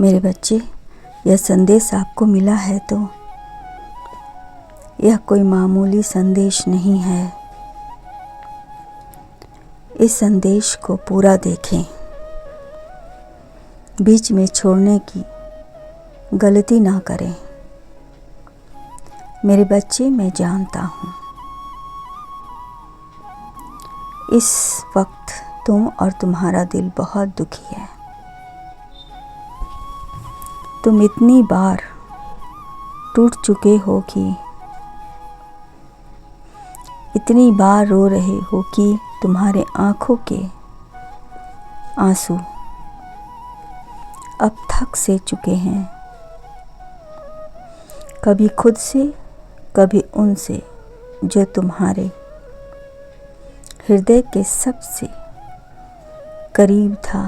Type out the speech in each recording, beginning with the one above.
मेरे बच्चे, यह संदेश आपको मिला है तो यह कोई मामूली संदेश नहीं है। इस संदेश को पूरा देखें। बीच में छोड़ने की गलती ना करें। मेरे बच्चे, मैं जानता हूँ इस वक्त तुम और तुम्हारा दिल बहुत दुखी है। तुम इतनी बार टूट चुके हो कि इतनी बार रो रहे हो कि तुम्हारे आंखों के आंसू अब थक से चुके हैं। कभी खुद से, कभी उनसे जो तुम्हारे हृदय के सबसे करीब था।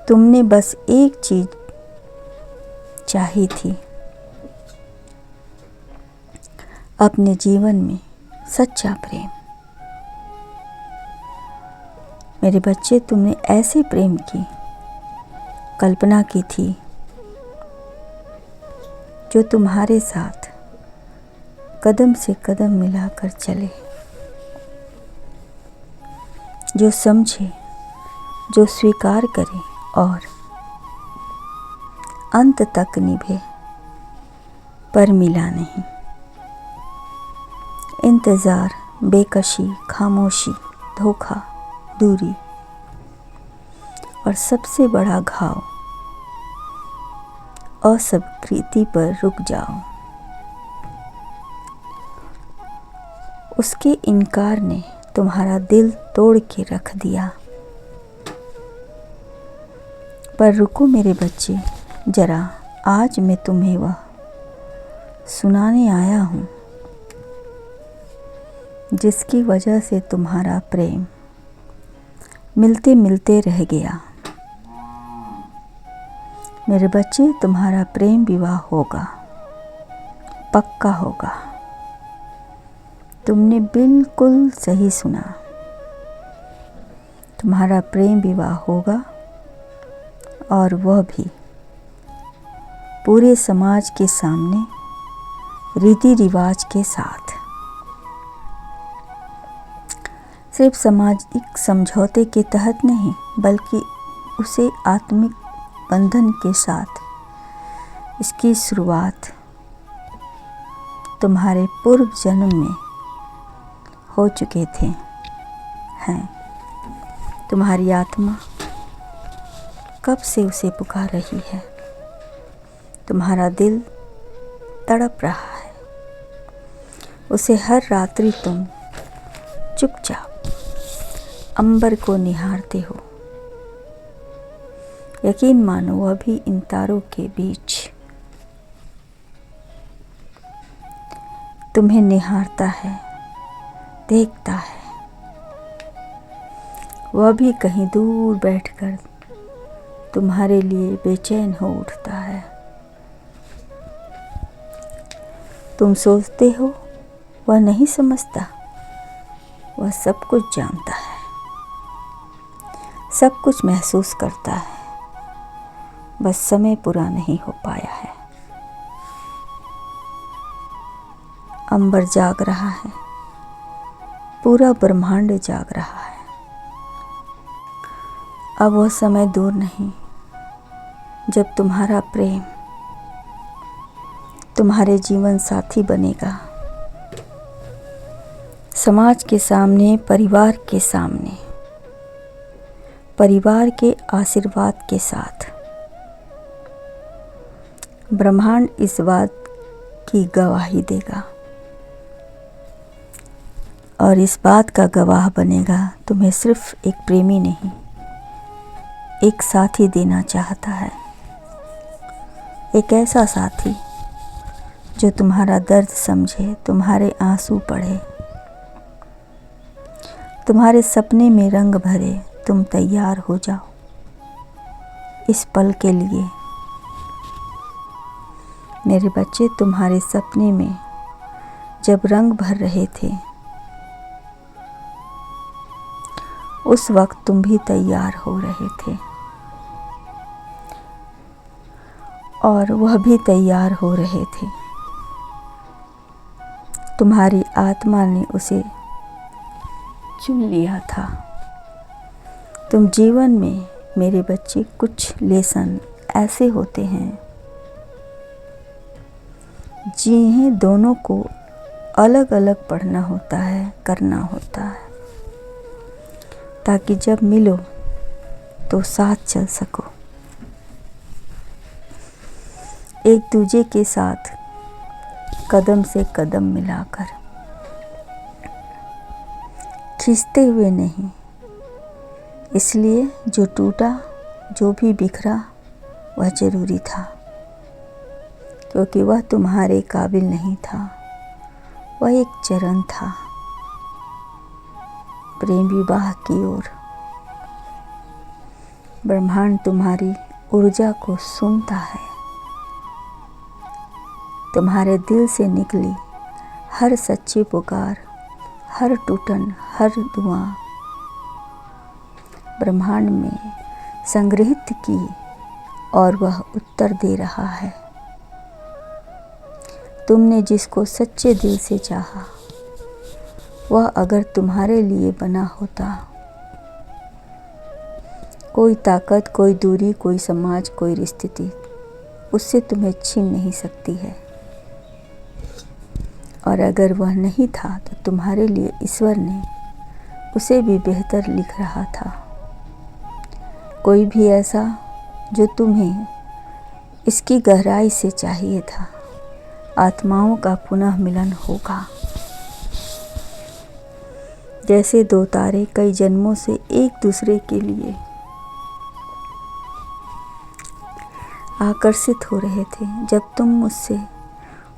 तुमने बस एक चीज चाही थी, अपने जीवन में सच्चा प्रेम। मेरे बच्चे, तुमने ऐसे प्रेम की कल्पना की थी जो तुम्हारे साथ कदम से कदम मिलाकर चले, जो समझे, जो स्वीकार करे और अंत तक निभे, पर मिला नहीं। इंतज़ार, बेकशी, खामोशी, धोखा, दूरी और सबसे बड़ा घाव, अस्वीकृति पर रुक जाओ। उसके इनकार ने तुम्हारा दिल तोड़ के रख दिया। पर रुको मेरे बच्चे, जरा आज मैं तुम्हें वह सुनाने आया हूँ जिसकी वजह से तुम्हारा प्रेम मिलते मिलते रह गया। मेरे बच्चे, तुम्हारा प्रेम विवाह होगा, पक्का होगा। तुमने बिल्कुल सही सुना। तुम्हारा प्रेम विवाह होगा, और वह भी पूरे समाज के सामने रीति रिवाज के साथ। सिर्फ सामाजिक समझौते के तहत नहीं, बल्कि उसे आत्मिक बंधन के साथ। इसकी शुरुआत तुम्हारे पूर्व जन्म में हो चुके थे हैं। तुम्हारी आत्मा कब से उसे पुकार रही है। तुम्हारा दिल तड़प रहा है। उसे हर रात्रि तुम चुपचाप अंबर को निहारते हो। यकीन मानो, वह भी इन तारों के बीच तुम्हें निहारता है, देखता है। वह भी कहीं दूर बैठकर तुम्हारे लिए बेचैन हो उठता है। तुम सोचते हो वह नहीं समझता। वह सब कुछ जानता है, सब कुछ महसूस करता है, बस समय पूरा नहीं हो पाया है। अंबर जाग रहा है, पूरा ब्रह्मांड जाग रहा है। अब वह समय दूर नहीं जब तुम्हारा प्रेम तुम्हारे जीवन साथी बनेगा। समाज के सामने, परिवार के सामने, परिवार के आशीर्वाद के साथ। ब्रह्मांड इस बात की गवाही देगा और इस बात का गवाह बनेगा। तुम्हें सिर्फ एक प्रेमी नहीं, एक साथी देना चाहता है। एक ऐसा साथी जो तुम्हारा दर्द समझे, तुम्हारे आंसू पढ़े, तुम्हारे सपने में रंग भरे। तुम तैयार हो जाओ इस पल के लिए। मेरे बच्चे, तुम्हारे सपने में जब रंग भर रहे थे, उस वक्त तुम भी तैयार हो रहे थे। और वह भी तैयार हो रहे थे। तुम्हारी आत्मा ने उसे चुन लिया था। तुम जीवन में मेरे बच्चे कुछ लेसन ऐसे होते हैं जिन्हें दोनों को अलग अलग पढ़ना होता है, करना होता है, ताकि जब मिलो तो साथ चल सको, एक दूजे के साथ कदम से कदम मिलाकर, खींचते हुए नहीं। इसलिए जो टूटा, जो भी बिखरा, वह जरूरी था, क्योंकि वह तुम्हारे काबिल नहीं था। वह एक चरण था प्रेम विवाह की ओर। ब्रह्मांड तुम्हारी ऊर्जा को सुनता है। तुम्हारे दिल से निकली हर सच्ची पुकार, हर टूटन, हर दुआ ब्रह्मांड में संग्रहित की और वह उत्तर दे रहा है। तुमने जिसको सच्चे दिल से चाहा, वह अगर तुम्हारे लिए बना होता, कोई ताकत, कोई दूरी, कोई समाज, कोई स्थिति उससे तुम्हें छीन नहीं सकती है। और अगर वह नहीं था तो तुम्हारे लिए ईश्वर ने उसे भी बेहतर लिख रहा था। कोई भी ऐसा जो तुम्हें इसकी गहराई से चाहिए था। आत्माओं का पुनः मिलन होगा। जैसे दो तारे कई जन्मों से एक दूसरे के लिए आकर्षित हो रहे थे, जब तुम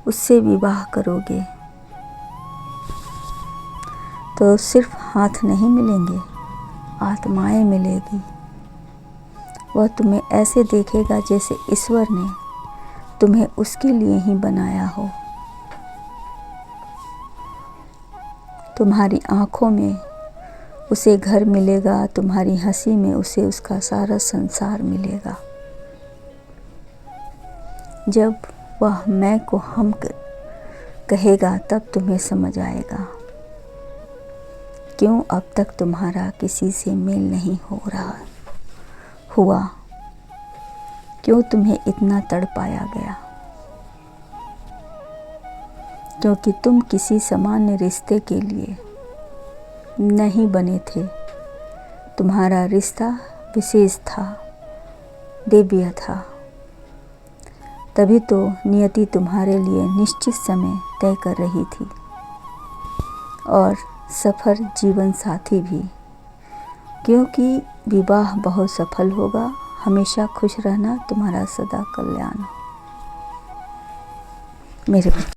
उससे विवाह करोगे तो सिर्फ हाथ नहीं मिलेंगे, आत्माएं मिलेगी। वह तुम्हें ऐसे देखेगा जैसे ईश्वर ने तुम्हें उसके लिए ही बनाया हो। तुम्हारी आँखों में उसे घर मिलेगा, तुम्हारी हंसी में उसे उसका सारा संसार मिलेगा। जब वह मैं को हम कहेगा तब तुम्हें समझ आएगा क्यों अब तक तुम्हारा किसी से मेल नहीं हुआ, क्यों तुम्हें इतना तड़पाया गया। क्योंकि तुम किसी सामान्य रिश्ते के लिए नहीं बने थे। तुम्हारा रिश्ता विशेष था, दिव्य था। तभी तो नियति तुम्हारे लिए निश्चित समय तय कर रही थी और सफर जीवन साथी भी, क्योंकि विवाह बहुत सफल होगा। हमेशा खुश रहना, तुम्हारा सदा कल्याण। मेरे